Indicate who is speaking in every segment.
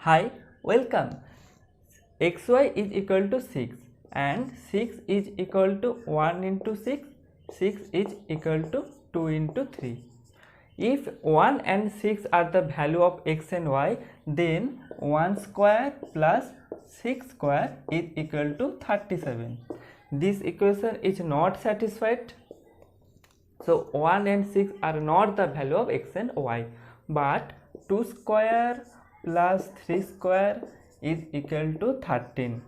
Speaker 1: Hi, welcome. Xy is equal to 6 and 6 is equal to 1 into 6, 6 is equal to 2 into 3. If 1 and 6 are the value of x and y, then 1 square plus 6 square is equal to 37. This equation is not satisfied. So 1 and 6 are not the value of x and y, but 2 square plus 3 square is equal to 13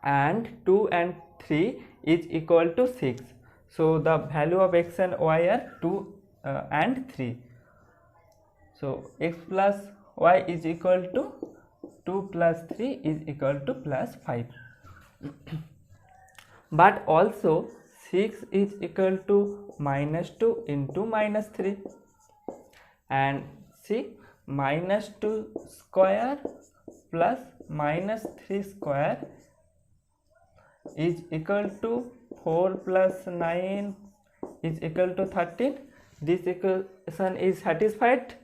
Speaker 1: and 2 and 3 is equal to 6. So the value of x and y are 2 and 3. So x plus y is equal to 2 plus 3 is equal to plus 5. But also 6 is equal to minus 2 into minus 3, and see, minus 2 square plus minus 3 square is equal to 4 plus 9 is equal to 13. This equation is satisfied.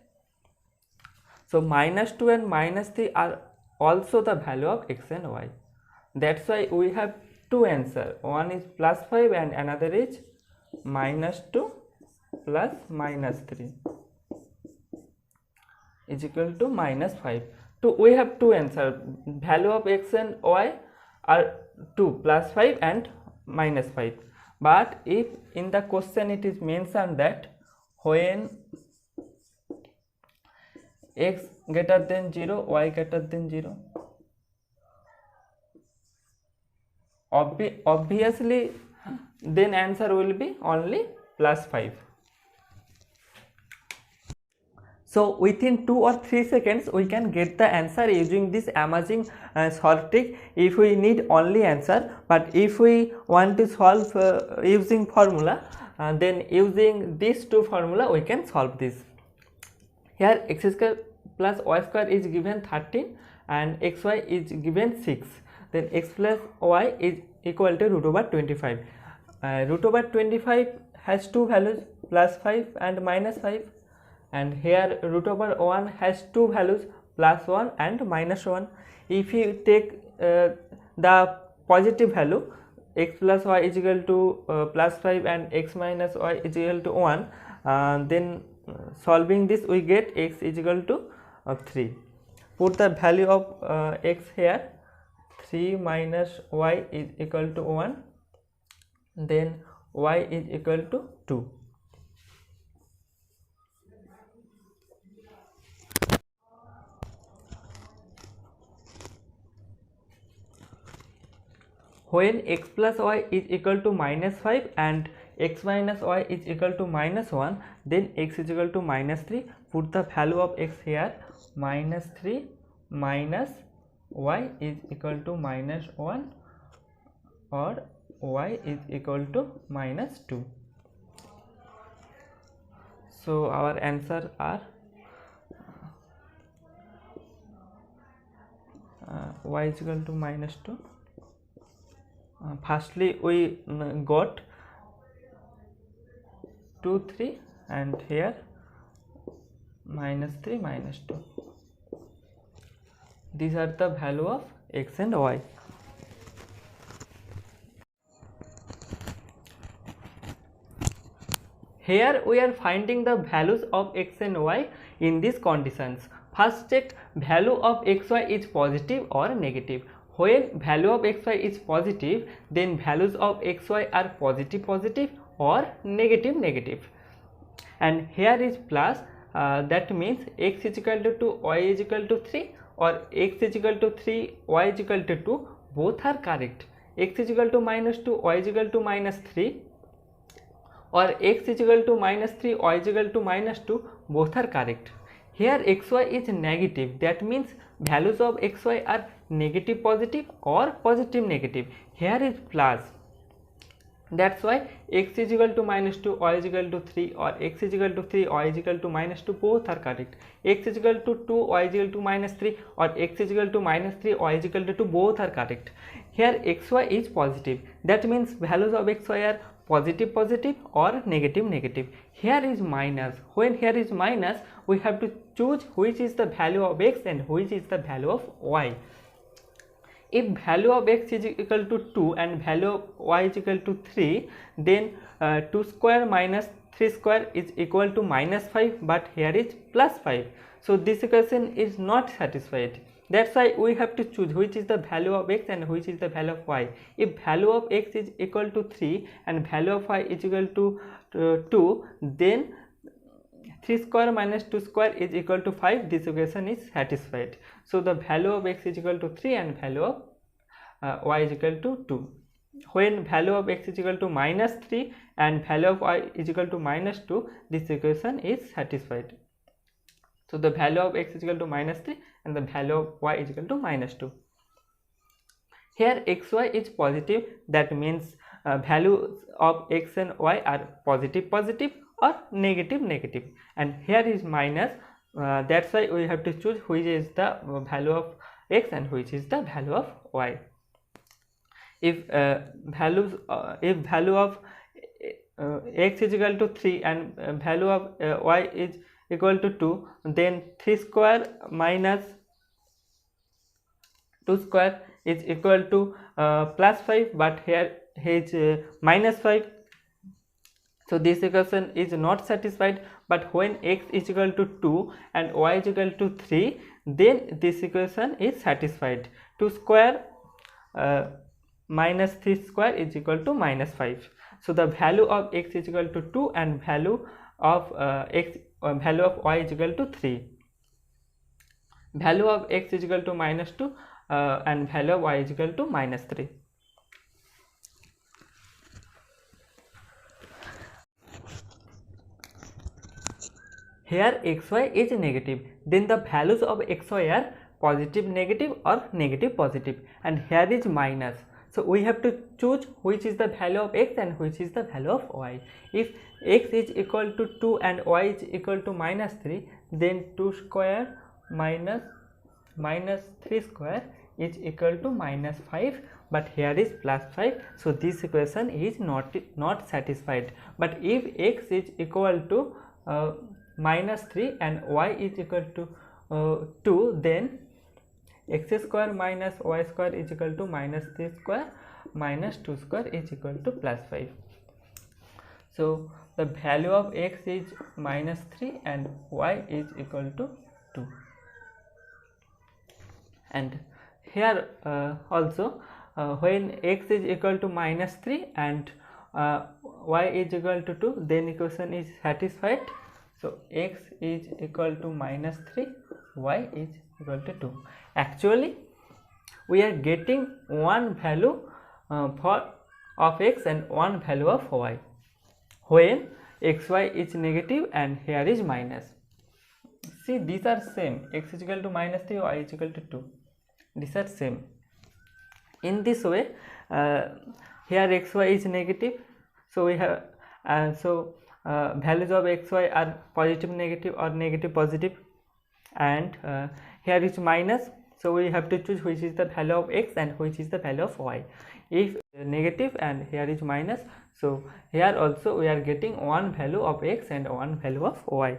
Speaker 1: So minus 2 and minus 3 are also the value of x and y. That's why we have two answers. One is plus 5 and another is minus 2 plus minus 3 is equal to minus 5. So we have two answers. Value of x and y are 2 plus 5 and minus 5. But if in the question it is mentioned that when x greater than 0, y greater than 0, obviously then answer will be only plus 5. So within 2 or 3 seconds we can get the answer using this amazing solve trick if we need only answer. But if we want to solve using formula, then using these two formula we can solve this. Here x square plus y square is given 13 and xy is given 6. Then x plus y is equal to root over 25. Root over 25 has two values, plus 5 and minus 5. And here root over 1 has two values, plus 1 and minus 1. If you take the positive value, x plus y is equal to plus 5 and x minus y is equal to 1, then solving this we get x is equal to 3. Put the value of x here, 3 minus y is equal to 1, then y is equal to 2. When x plus y is equal to minus 5 and x minus y is equal to minus 1, then x is equal to minus 3. Put the value of x here, minus 3 minus y is equal to minus 1 or y is equal to minus 2. So our answer are y is equal to minus 2. Firstly we got 2 3 and here minus 3 minus 2. These are the value of x and y. Here we are finding the values of x and y in these conditions. First check value of xy is positive or negative. When value of xy is positive, then values of xy are positive positive or negative negative. And here is plus, that means x is equal to 2, y is equal to 3, or x is equal to 3, y is equal to 2, both are correct. X is equal to minus 2, y is equal to minus 3, or x is equal to minus 3, y is equal to minus 2, both are correct. Here xy is negative, that means values of xy are negative positive or positive negative. Here is plus, that's why x is equal to minus 2, y is equal to 3, or x is equal to 3, y is equal to minus 2, both are correct. X is equal to 2, y is equal to minus 3, or x is equal to minus 3, y is equal to 2, both are correct. Here xy is positive, that means values of xy are positive positive or negative negative. Here is minus. When here is minus, we have to choose which is the value of x and which is the value of y. If value of x is equal to 2 and value of y is equal to 3, then 2 square minus 3 square is equal to minus 5, but here is plus 5. So this equation is not satisfied. That's why we have to choose which is the value of x and which is the value of y. If value of x is equal to 3 and value of y is equal to 2, then 3 square minus 2 square is equal to 5. This equation is satisfied. So the value of x is equal to 3 and value of y is equal to 2. When value of x is equal to minus 3 and value of y is equal to minus 2, this equation is satisfied. So the value of x is equal to minus 3 and the value of y is equal to minus 2. Here xy is positive, that means values of x and y are positive positive or negative negative, and here is minus, that's why we have to choose which is the value of x and which is the value of y. If value of x is equal to 3 and value of y is equal to 2, then 3 square minus 2 square is equal to plus 5, but here is minus 5. So this equation is not satisfied. But when x is equal to 2 and y is equal to 3, then this equation is satisfied. 2 square minus 3 square is equal to minus 5. So the value of x is equal to 2 and value of value of y is equal to 3. Value of x is equal to minus 2 and value of y is equal to minus 3. Here xy is negative, then the values of xy are positive negative or negative positive, and here is minus. So we have to choose which is the value of x and which is the value of y. If x is equal to 2 and y is equal to minus 3, then 2 square minus 3 square is equal to minus 5, but here is plus 5. So this equation is not satisfied. But if x is equal to minus 3 and y is equal to 2, then x square minus y square is equal to minus 3 square minus 2 square is equal to plus 5. So the value of x is minus 3 and y is equal to 2. And here also when x is equal to minus 3 and y is equal to 2, then equation is satisfied. So x is equal to minus 3, y is equal to 2. Actually we are getting one value of x and one value of y when xy is negative and here is minus. See, these are same. X is equal to minus 3, y is equal to 2. These are same. In this way, here xy is negative, so we have values of xy are positive negative or negative positive, and here is minus, so we have to choose which is the value of x and which is the value of y. If negative and here is minus, so here also we are getting one value of x and one value of y.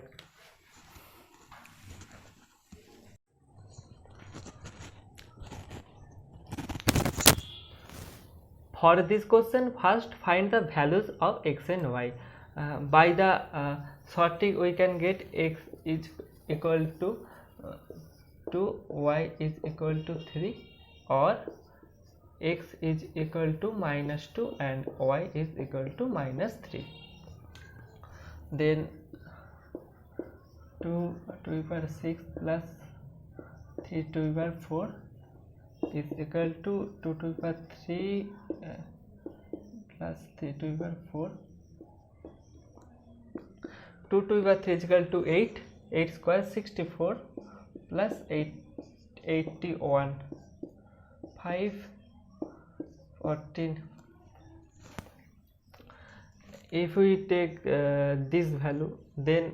Speaker 1: For this question, first find the values of x and y. By the sorting we can get x is equal to 2, y is equal to 3, or x is equal to minus 2 and y is equal to minus 3. Then 2 to the power 6 plus 3 to the power 4 is equal to 2 to the power 3 plus 3 to the power 4. 2 to the power 3 is equal to 8. 8 square 64 plus 81. 5 14. If we take this value, then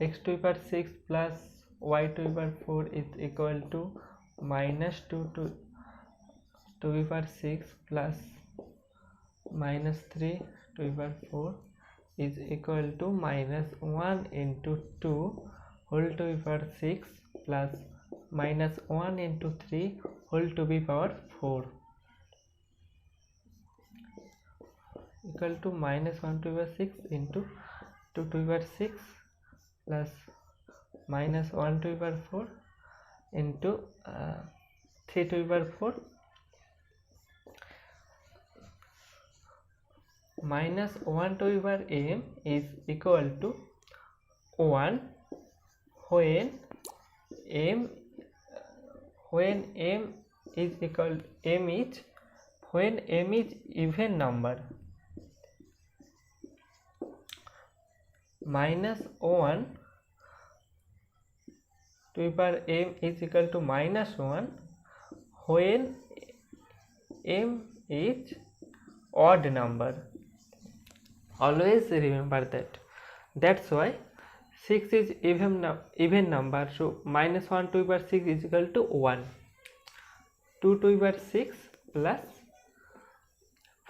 Speaker 1: x to the power 6 plus y to the power 4 is equal to minus 2 to the power 6 plus minus 3 to the power 4 is equal to minus 1 into 2 whole to the power 6 plus minus 1 into 3 whole to the power 4 equal to minus 1 to the power 6 into 2 to the power 6 plus minus 1 to the power 4 into 3 to the power 4 minus 1 to the power m is equal to 1 when m is equal when m is even number. Minus 1 to the power m is equal to minus 1 when m is odd number. Always remember that. That's why 6 is even number, so minus 1 to the power 6 is equal to 1. 2 to the power 6 plus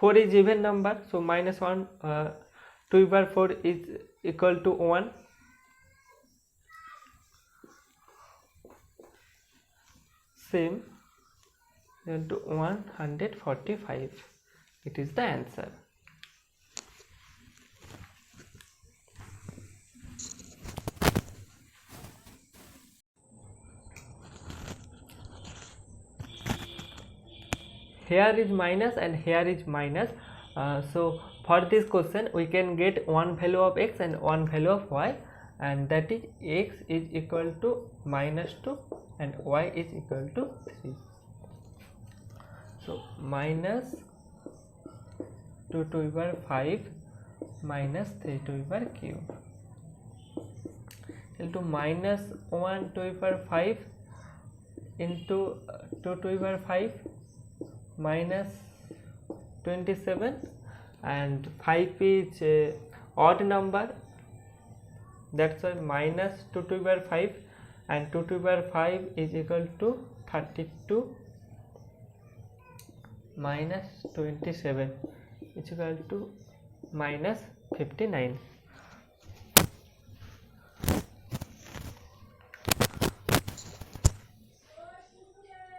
Speaker 1: 4 is even number, so minus 1 to the power 4 is equal to 1. Same equal to 145. It is the answer. Here is minus and here is minus. So for this question we can get one value of x and one value of y, and that is x is equal to minus 2 and y is equal to 3. So minus 2 to the power 5 minus 3 to the power cube into minus 1 to the power 5 into 2 to the power 5 minus 27, and 5 is odd number, that's why minus 2 to the power 5 and 2 to the power 5 is equal to 32 minus 27 is equal to minus 59.